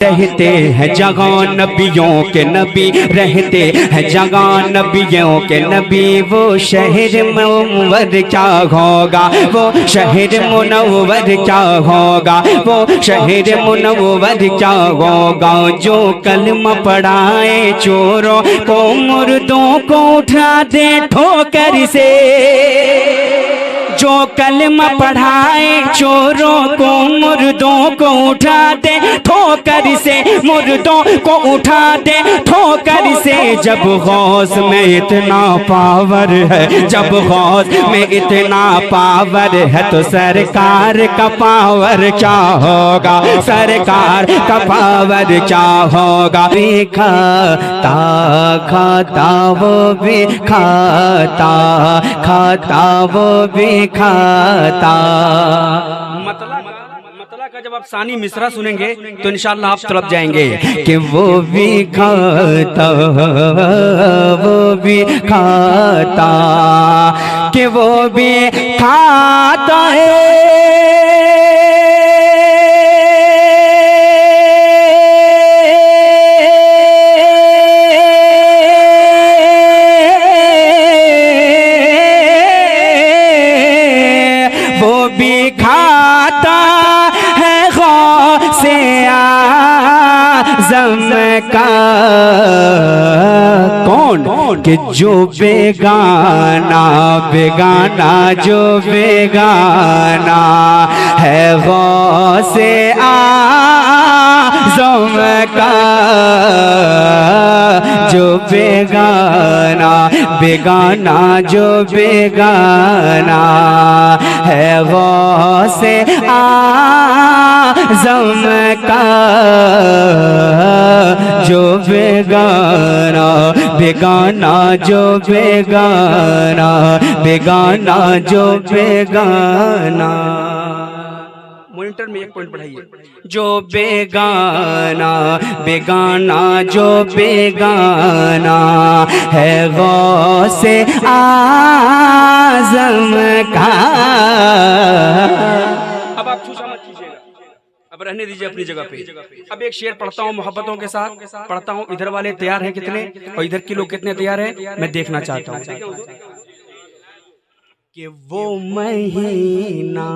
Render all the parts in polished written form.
रहते हैं जगह नबियों के नबी, रहते हैं जगह नबियों के नबी। वो शहर मुनव्वर क्या होगा, वो शहर मुनव्वर क्या होगा, वो शहर मुनव्वर क्या होगा। जो कलमा पढ़ाए चोरों को, मुर्दों को उठा दे ठोकर से। जो कलमा पढ़ाए चोरों को, मुर्दों को उठा दे ठोकर से, मुर्दों को उठा दे ठोकर से। जब गौस में इतना पावर है, जब गौस में इतना पावर है, तो सरकार का पावर क्या होगा, सरकार का पावर क्या होगा। भी खाता खाता वो भी खाता, खाता वो भी खाता। मतला का जब आप सानी मिसरा सुनेंगे तो इंशाअल्लाह आप तड़प जाएंगे कि वो भी खाता, वो भी खाता, कि वो भी खाता है। कौन कि जो बेगाना, बेगाना जो बेगाना है, गौसे आज़म का। जो बेगाना, बेगाना जो बेगाना है, गौसे आज़म का। जो बेगाना, बेगाना जो बेगाना, बेगाना जो बेगाना। मॉनिटर में एक पॉइंट बढ़ाइए। जो बेगाना, बेगाना जो बेगाना है, गौसे आज़म का। अब आप छूछा मत कीजिएगा, अब रहने दीजिए अपनी जगह पे। अब एक शेर पढ़ता हूँ, मोहब्बतों के साथ पढ़ता हूँ। इधर वाले तैयार हैं कितने, और इधर के लोग कितने तैयार हैं, मैं देखना चाहता हूँ कि वो महीना,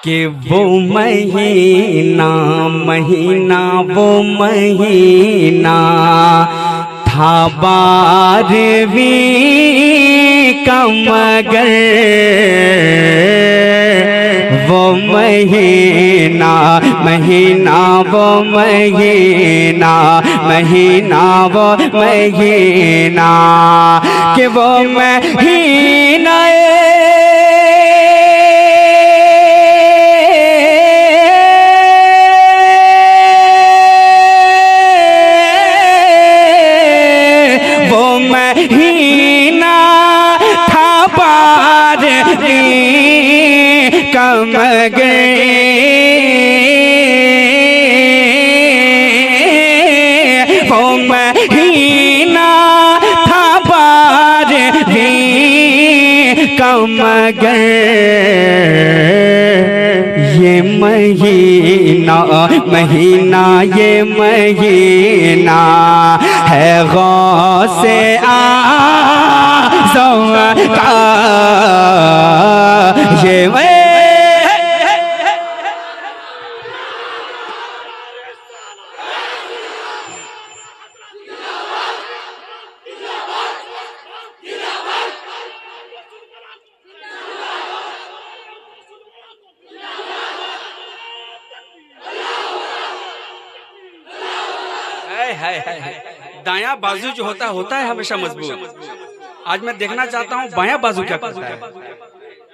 कि वो महीना, महीना वो महीना था बारहवीं का, मगर वो महीना, महीना वो महीना, महीना वो महीना, कि वो महीना कम गए। वो महीना था बारहवीं कम गए। ये महीना, महीना ये महीना है, गौसे आज़म का। ये दायां बाजू जो होता है हमेशा मजबूत। आज मैं देखना चाहता हूँ बायां बाजू क्या करता है,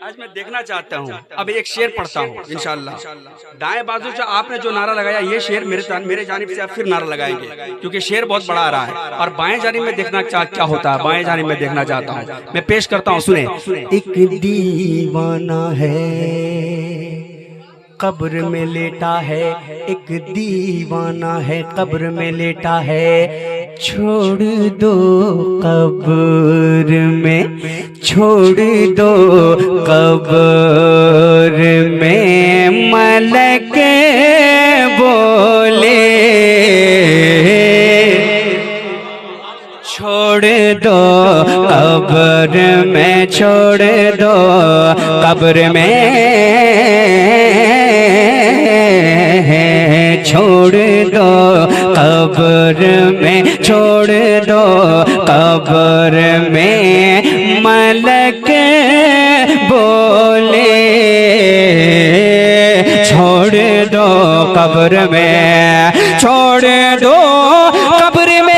आज मैं देखना चाहता हूँ। अब एक शेर पढ़ता हूँ इंशाअल्लाह। दाएं बाजू जो आपने जो नारा लगाया, ये शेर मेरे जानिब से आप फिर नारा लगाएंगे, क्योंकि शेर बहुत बड़ा आ रहा है। और बाएं जानिब में देखना क्या होता है, बाएं जानिब में देखना चाहता हूँ। मैं पेश करता हूँ, सुने। एक दीवाना है कब्र में लेटा है, एक दीवाना है कब्र में लेटा है। छोड़ दो कब्र में, छोड़ दो कब्र में, मलक बोले छोड़ दो कब्र में, छोड़ दो कब्र में, छोड़ दो कब्र में, छोड़ दो कब्र में, मलक बोले छोड़ दो कब्र में, छोड़ दो कब्र में,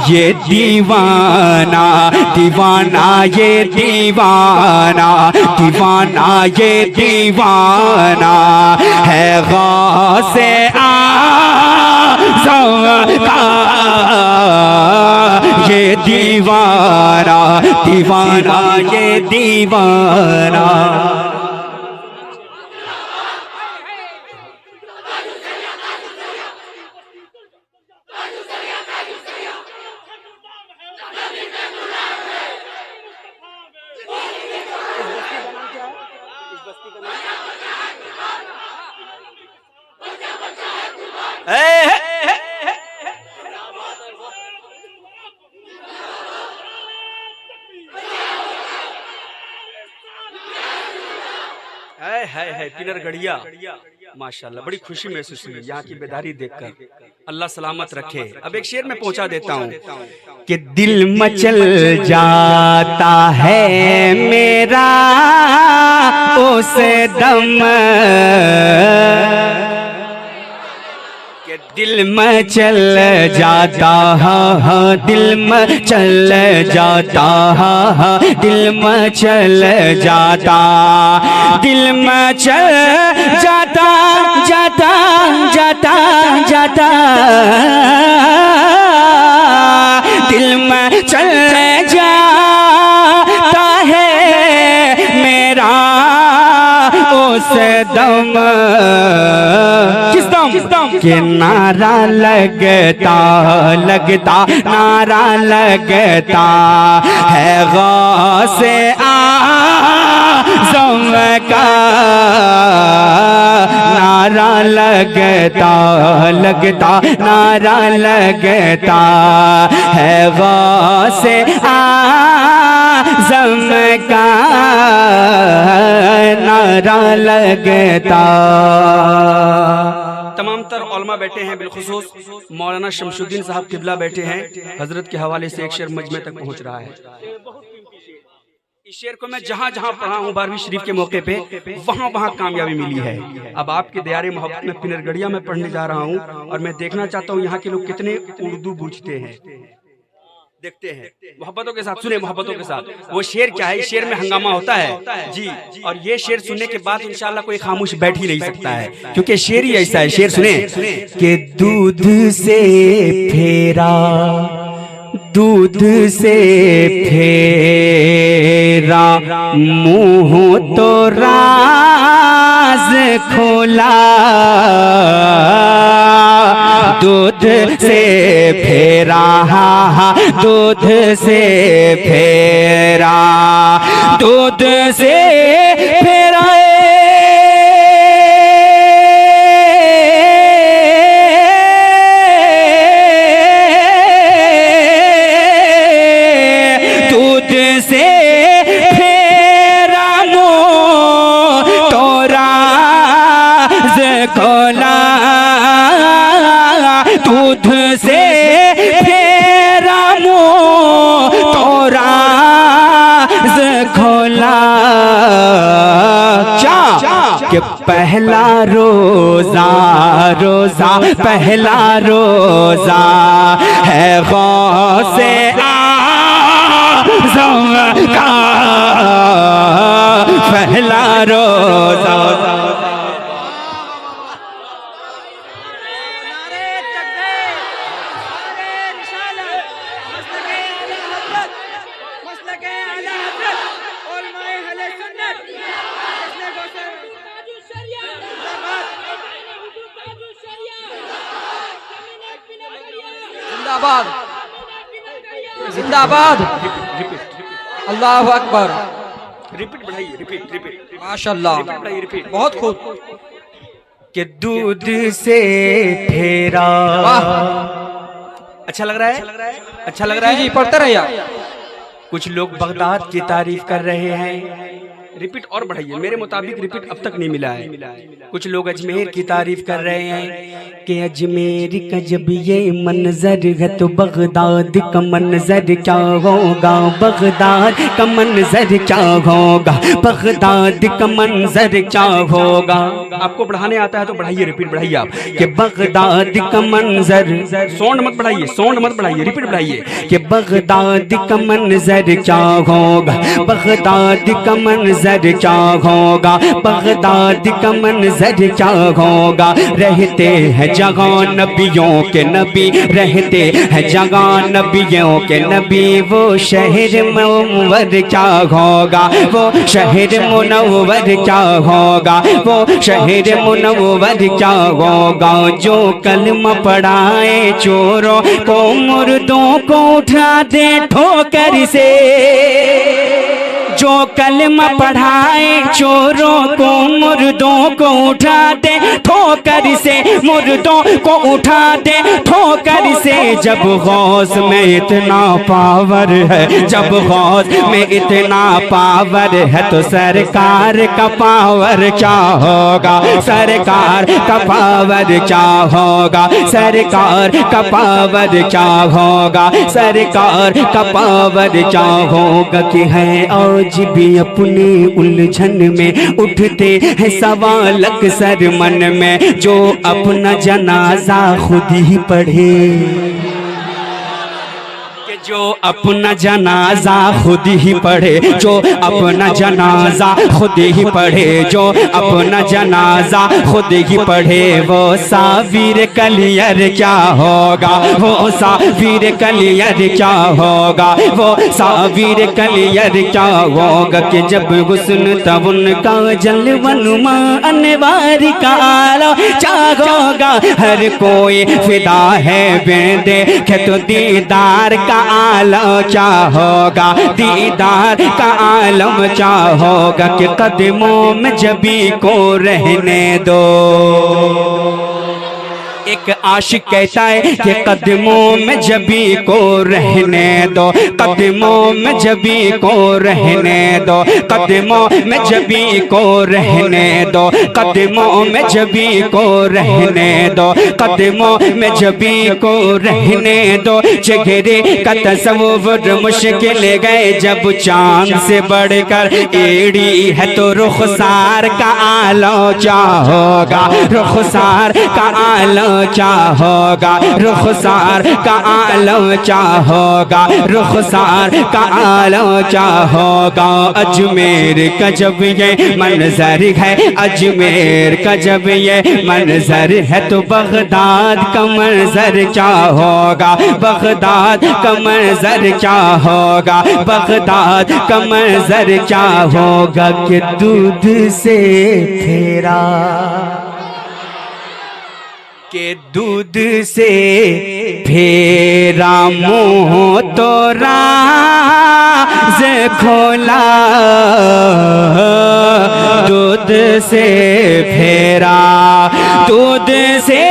ये दीवाना दीवाना, ये दीवाना दीवाना, ये दीवाना है गौसे आज़म का, ये दीवाना दीवाना, ये दीवाना। है पिनरगढ़िया, माशाल्लाह बड़ी खुशी महसूस हुई यहाँ की बेदारी देखकर। अल्लाह सलामत रखे। अब एक शेर में पहुंचा देता हूँ कि दिल मचल जाता है मेरा उस दम, दिल मचल जाता है, दिल मचल जाता है, दिल मचल जाता, दिल मचल जाता जाता जाता जाता, दिल मचल जाता है मेरा उस दम, किस दम के नारा लगता लगता, नारा लगता है गौसे आज़म का, नारा लगता लगता, नारा लगता है गौसे आज़म का, नारा लगता। तमाम तर उलमा बैठे हैं, बिलखुसूस मौलाना शमशुद्दीन साहब किबला बैठे हैं। हजरत के हवाले से एक शेर मजमे तक पहुंच रहा है। इस शेर को मैं जहां जहां पढ़ा हूं 12वीं शरीफ के मौके पे, वहां वहां कामयाबी मिली है। अब आपके दयारे मोहब्बत में पिनरगढ़िया में पढ़ने जा रहा हूं और मैं देखना चाहता हूं यहाँ के लोग कितने उर्दू बूझते हैं। देखते हैं मोहब्बतों के साथ, सुने मोहब्बतों के साथ। वो शेर क्या है, इस शेर में हंगामा होता है जी, और ये शेर सुनने के बाद इंशाल्लाह कोई खामोश बैठ ही नहीं सकता है, क्योंकि शेर ही ऐसा है। शेर सुने कि दूध से फेरा, दूध से फेरा, मुंह तो राज खोला, दूध से फेरा, दूध से फेरा, दूध से फेरा, दूध से फेरा, मुंह तो राज खोला, दूध से फेरा, मुंह तो राज खोला। कि पहला रोजा रोजा पहला रोजा है गौसे आज़म का पहला रोजा। जिंदाबाद जिंदाबाद, अल्लाह अकबर। रिपीट बढ़ाइए, रिपीट माशाल्लाह, बहुत खूब। कि दूध से फेरा। अच्छा लग रहा है, अच्छा लग रहा है जी, पढ़ते रहिए। कुछ लोग बगदाद की तारीफ कर रहे हैं, रिपीट और बढ़ाइए, मेरे मुताबिक रिपीट अब तक नहीं मिला है। कुछ लोग अजमेर की तारीफ कर रहे हैं कि अजमेर का जब ये मंजर है तो बगदाद का मंजर क्या होगा, बगदाद का मंजर क्या होगा, बगदाद का मंजर क्या होगा। आपको बढ़ाने आता है तो बढ़ाइए, रिपीट बढ़ाइए आप कि बगदाद का मंजर, साउंड मत बढ़ाइए, साउंड मत बढ़ाइए, रिपीट बढ़ाइए कि बगदाद का मंजर क्या होगा, बगदाद का मंजर क्या होगा, बगदाद का मंजर क्या होगा। रहते हैं जगह नबियों के नबी, रहते हैं जगह नबियों के नबी, वो शहर मुनव्वर क्या होगा, वो शहर मुनव्वर क्या होगा, वो शहर मुनव्वर क्या होगा। जो कलमा पढ़ाए चोरों को मुर्दों को उठा दे ठोकर से, जो कलमा पढ़ाए चोरों को मुर्दों को उठा दे ठोकर से, मुर्दों को उठा दे ठोकर से। जब गौस में इतना पावर है, जब गौस में इतना पावर है तो सरकार का पावर क्या होगा, सरकार का पावर क्या होगा, सरकार का पावर क्या होगा, सरकार का पावर क्या होगा। कि है आज भी अपनी उलझन में उठते हैं सवाल अक्सर मन में, जो अपना जनाजा खुद ही पढ़े, जो अपना जनाजा खुद ही पढ़े, जो अपना जनाजा खुद ही पढ़े, जो अपना जनाजा खुद ही पढ़े। वो साबिर कलियर क्या होगा, वो साबिर कलियर क्या होगा, वो साबिर कलियर क्या होगा। कि जब हुस्न तब उनका जलवनुमा अनवार का आला चाहोगा। हर कोई फिदा है बेदे के तो दीदार का आलम क्या होगा, दीदार का आलम क्या होगा। कि कदमों में जबी को रहने दो, एक आशिक कहता है कि कदमों में जबी को रहने दो, कदमों में जबी को रहने दो, कदमों में जबी को रहने दो, कदमों में जबी को रहने दो, कदमों में जबी को रहने दो। चेहरे का तस्वुर मुश्किल गए जब चांद से बढ़कर एड़ी है तो रुखसार का आलो क्या होगा, रुखसार का आलो क्या होगा, रुखसार का आलम क्या होगा, रुखसार का आलम क्या होगा। अजमेर का जब ये मंजर है, अजमेर का जब ये मंजर है तो बगदाद का मंजर क्या होगा, बगदाद का मंजर क्या होगा, बगदाद का मंजर क्या होगा। कि दूध से फेरा, के दूध से फेरा मुँह तो राज खोला, दूध से फेरा, दूध से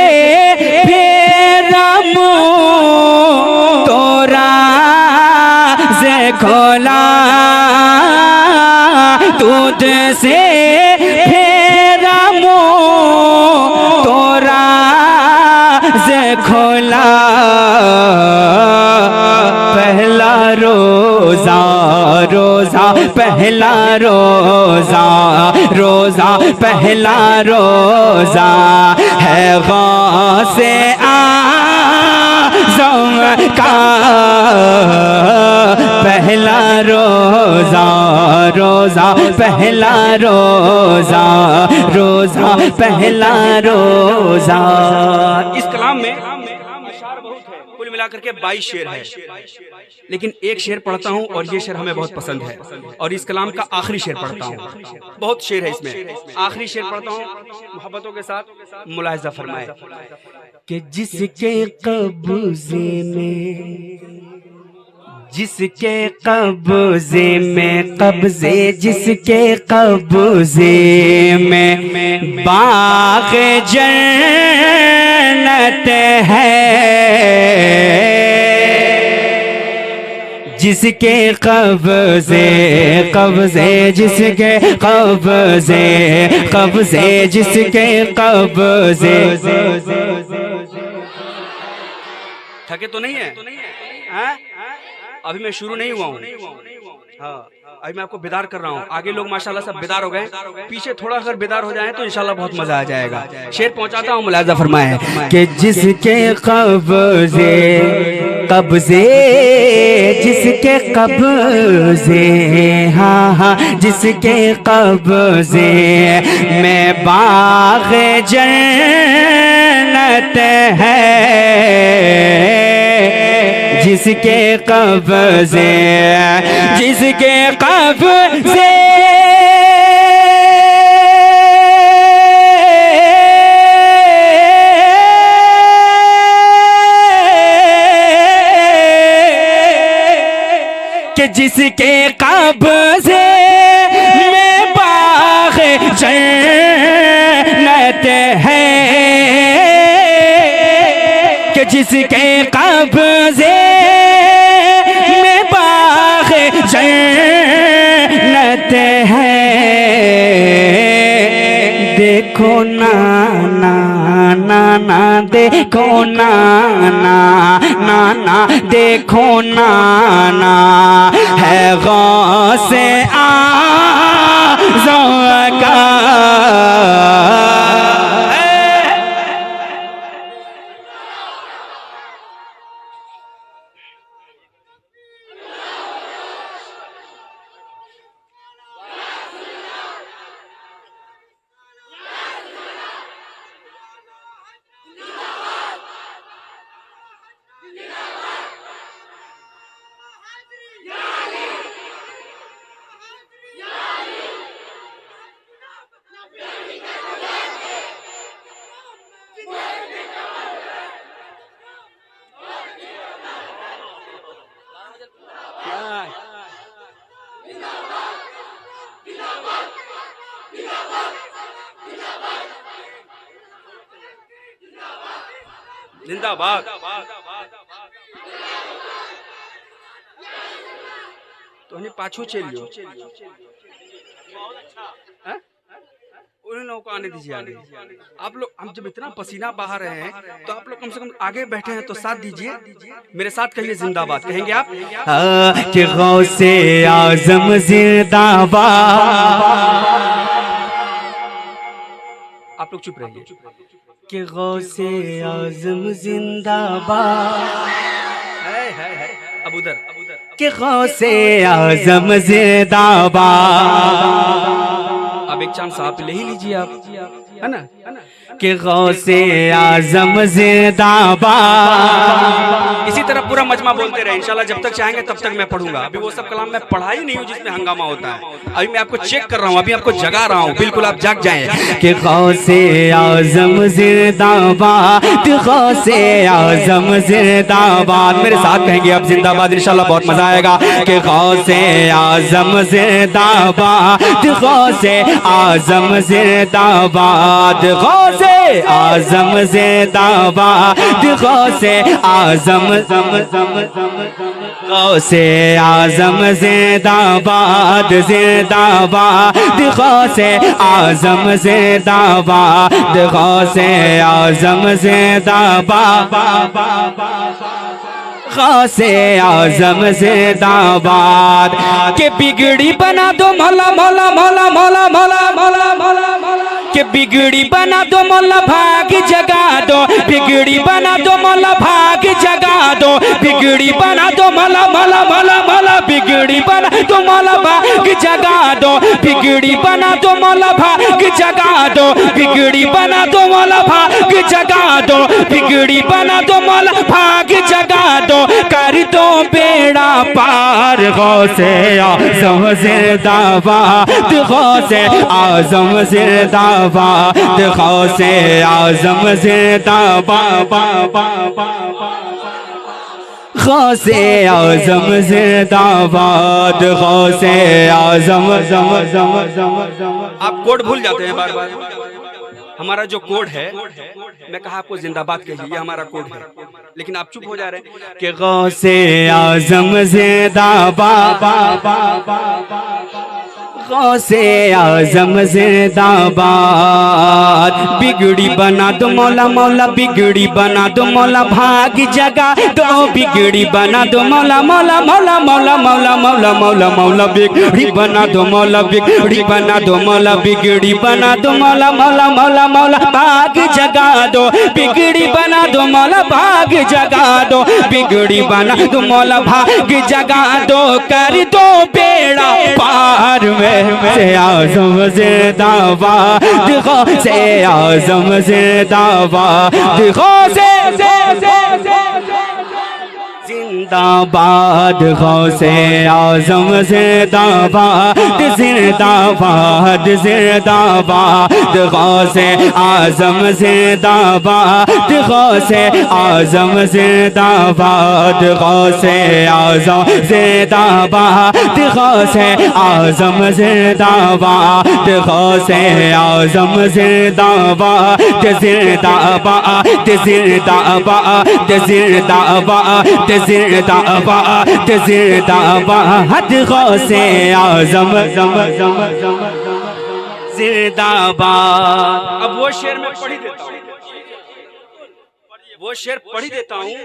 फेरा मुँह तो राज खोला, दूध से फेरा मुँह तो खोला। पहला रोजा रोजा पहला रोजा रोजा पहला रोजा है गौसे आज़म का पहला रोजा, रोजा पहला रोजा, रोजा पहला रोजा। इस कलाम में अशआर बहुत है, कुल मिलाकर के 22 शेर है, लेकिन एक शेर पढ़ता हूँ और ये शेर हमें बहुत पसंद है और इस कलाम का आखिरी शेर पढ़ता हूँ। बहुत शेर है इसमें, आखिरी शेर पढ़ता हूँ, मोहब्बतों के साथ मुलाहिजा फरमाए कि जिसके कब्ज़े में, जिसके कब्ज़े में, कब्ज़े जिसके कब्ज़े में बाग़ जन्नत है, जिसके कब्ज़े, कब्ज़े जिसके कब्ज़े, कब्ज़े जिसके कब्ज़े। थके तो नहीं है? हाँ? अभी मैं शुरू नहीं हुआ हूँ, हाँ अभी मैं आपको बेदार कर रहा हूँ। आगे लोग माशाल्लाह सब बेदार हो गए, पीछे थोड़ा अगर बेदार हो जाए तो इंशाल्लाह बहुत मजा आ जाएगा। शेर पहुंचाता हूँ, मुलाहिजा फरमाए कि जिसके कब्ज़े, कब्ज़े जिसके कब्ज़े, हाँ हाँ जिसके कब्ज़े में बाग़ जन्नत है, जिसके कब्ज़े, जिसके कब्ज़े कि जिसके कब्ज़े में बाग़ जन्नत है, कि जिसके कब्ज़े में बाग़ जन्नत है। देखो नाना, नाना देखो नाना, नाना देखो नाना है गौसे आज़म का। जिंदाबाद। तो हमें पाछू चलियो, उन लोगों को आने दीजिए आगे। आप लोग, हम जब इतना पसीना बहा रहे हैं तो आप लोग कम से कम आगे बैठे हैं तो साथ दीजिए, मेरे साथ कहिए जिंदाबाद। कहेंगे आप कि गौसे आज़म जिंदाबाद। आप लोग चुप रहिए कि गौसे आज़म जिंदाबाद। अब उधर कि गौसे आज़म जिंदाबाद। अब एक चांद साहब ले ही लीजिए आप, है ना, कि गौसे आज़म जिंदाबाद। इसी तरह पूरा मजमा बोलते रहे इंशाल्लाह, जब तक चाहेंगे तब तक मैं पढ़ूंगा। अभी वो सब कलाम मैं पढ़ा ही नहीं हूँ जिसमें हंगामा होता है, अभी मैं आपको चेक कर रहा हूँ, अभी आपको जगा रहा हूँ, बिल्कुल आप जाग जाएं कि गौसे आज़म जिंदाबाद, गौसे आज़म जिंदाबाद। मेरे साथ कहेंगे आप जिंदाबाद, इंशाल्लाह बहुत मजा आएगा कि गौसे आज़म जिंदाबाद, गौसे आज़म जिंदाबाद, गौसे आज़म जिंदाबाद, गौसे आज़म, गौसे आज़म जिंदाबाद, जिंदाबाद, गौसे आज़म जिंदाबाद, गौसे आज़म जिंदाबाद, गौसे आज़म जिंदाबाद। के बिगड़ी बना दो मौला मौला मौला मौला मौला मौला मौला मौला। कि बिगड़ी बना दो मौला भाग जगा दो, बिगड़ी बना दो मौला भाग जगा दो, बिगड़ी बना दो मौला मौला मौला मौला, बिगड़ी बना दो मौला भाग जगा दो, बिगड़ी बना दो मौला भाग जगा दो, बिगड़ी बना दो मौला भाग जगा दो, बिगड़ी बना दो मौला भाग जगा दो, कर दो बेड़ा पार गौसे आज़म जिंदाबाद, गौसे आज़म जिंदाबाद, गौसे आज़म जिंदाबाद, गौसे आज़म जिंदाबाद, गौसे आज़म जम जम जम। आप कोड भूल जाते हैं बार बार। हमारा जो कोड है, मैं कहा आपको जिंदाबाद कहिए, ये हमारा कोड है, लेकिन आप चुप हो जा रहे हैं कि गौसे आज़म जिंदाबाद, गौसे आज़म जिंदाबाद, बिगड़ी बना दो मौला मौला, बिगड़ी बना दो मौला भाग जगा दो, बिगड़ी बना दो मौला मौला मौला मौला मौला मौला मौला मौला, बिगड़ी बना दो मौला, बिगड़ी बना दो मौला, बिगड़ी बना दो मौला मौला मौला मौला भाग जगा दो, बिगड़ी बना दो मौला भाग जगा दो, बिगड़ी बना दो मौला भाग जगा दो, कर दो बेड़ा पार में से आज़म जिंदाबाद, गौसे आज़म जिंदाबाद, गौसे जिंदाबाद, गौसे आज़म जिंदाबाद, जिंदाबाद जिंदाबाद, गौसे आज़म जिंदाबाद, गौसे आज़म जिंदाबाद, गौसे आज़म जिंदाबाद, गौसे आज़म जिंदाबाद, गौसे आज़म जिंदाबाद, जिंदाबाद जिंदाबाद जिंदाबाद जिंदाबाद जिंदाबाद, गौसे आज़म जिंदाबाद। अब वो शेर मैं पढ़ी देता हूँ, वो शेर पढ़ी देता हूँ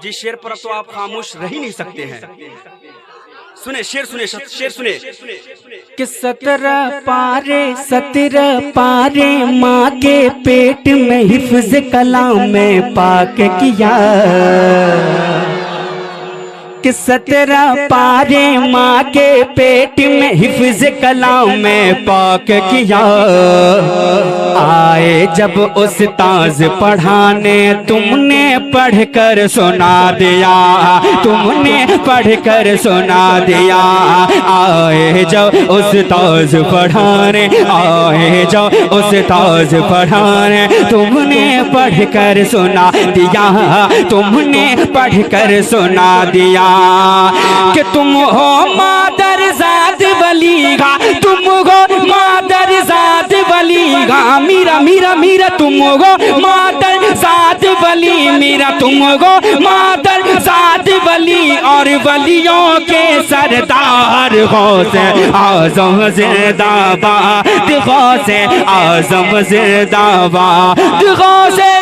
जिस शेर पर तो आप खामोश रह ही नहीं सकते हैं। सुने शेर, सुने शेर, सुने कि 17 पारे माँ के पेट में हिफ्ज़ कलाम में पाक किया, कि 17 पारे माँ के पेट में हिफ्ज़ कलाम में पाक किया, आए जब उस्ताद पढ़ाने तुमने पढ़कर सुना दिया, तुमने पढ़कर सुना दिया, आए जब उस्ताद पढ़ाने, आए जब उस्ताद पढ़ाने तुमने पढ़कर सुना दिया, तुमने पढ़कर सुना दिया, कि तुम हो मादर ज़ात वली का, तुम हो मादर ज़ात वली का, मीरा मीरा मीरा तुम हो मादर ज़ात वली, मीरा तुम हो मादर ज़ात वली, और वलियों के सरदार गौसे आज़म जिंदाबाद, गौसे आज़म जिंदाबाद, गौसे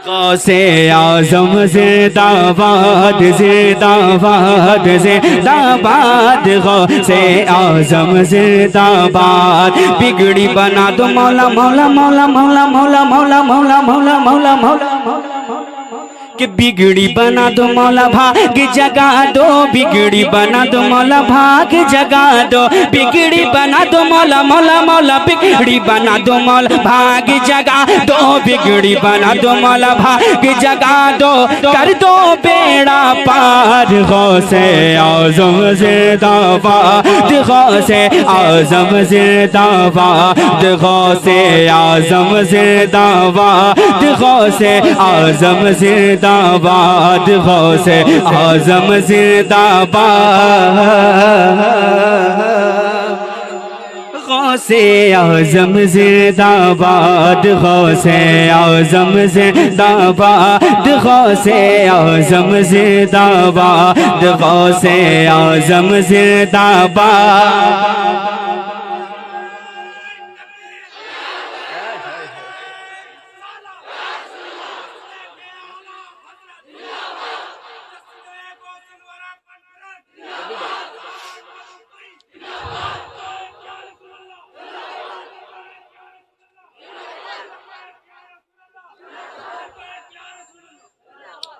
गौसे आज़म जिंदाबाद, जिंदाबाद जिंदाबाद, गौसे आज़म जिंदाबाद, बिगड़ी बना दो मौला मौला मौला मौला मौला मौला मौला मौला मौला मौला, कि बिगड़ी बना दो मौला भाग जगा दो, बिगड़ी बना दो मौला भाग जगा दो, बिगड़ी बना दो मौला मौला मौला, बिगड़ी बना दो मौला भाग जगा दो, बिगड़ी बना दो मौला भाग जगा दो, कर दो बेड़ा पार, गौसे आज़म जिंदाबाद, गौसे आज़म जिंदाबाद, गौसे आज़म जिंदाबाद, गौसे आज़म जिंदाबाद, गौसे आज़म जिंदाबाद, गौसे आज़म जिंदाबाद, गौसे आज़म जिंदाबाद, गौसे आज़म जिंदाबाद, गौसे आज़म जिंदाबाद।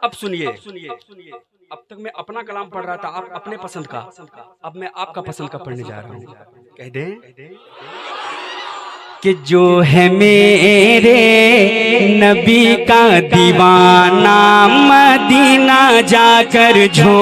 अब सुनिए, अब तक मैं अपना कलाम पढ़ रहा था, आप अपने पसंद का, अब मैं आपका पसंद का पढ़ने जा रहा हूँ। कह दें कि जो है मेरे नबी का दीवाना, मदीना जाकर झो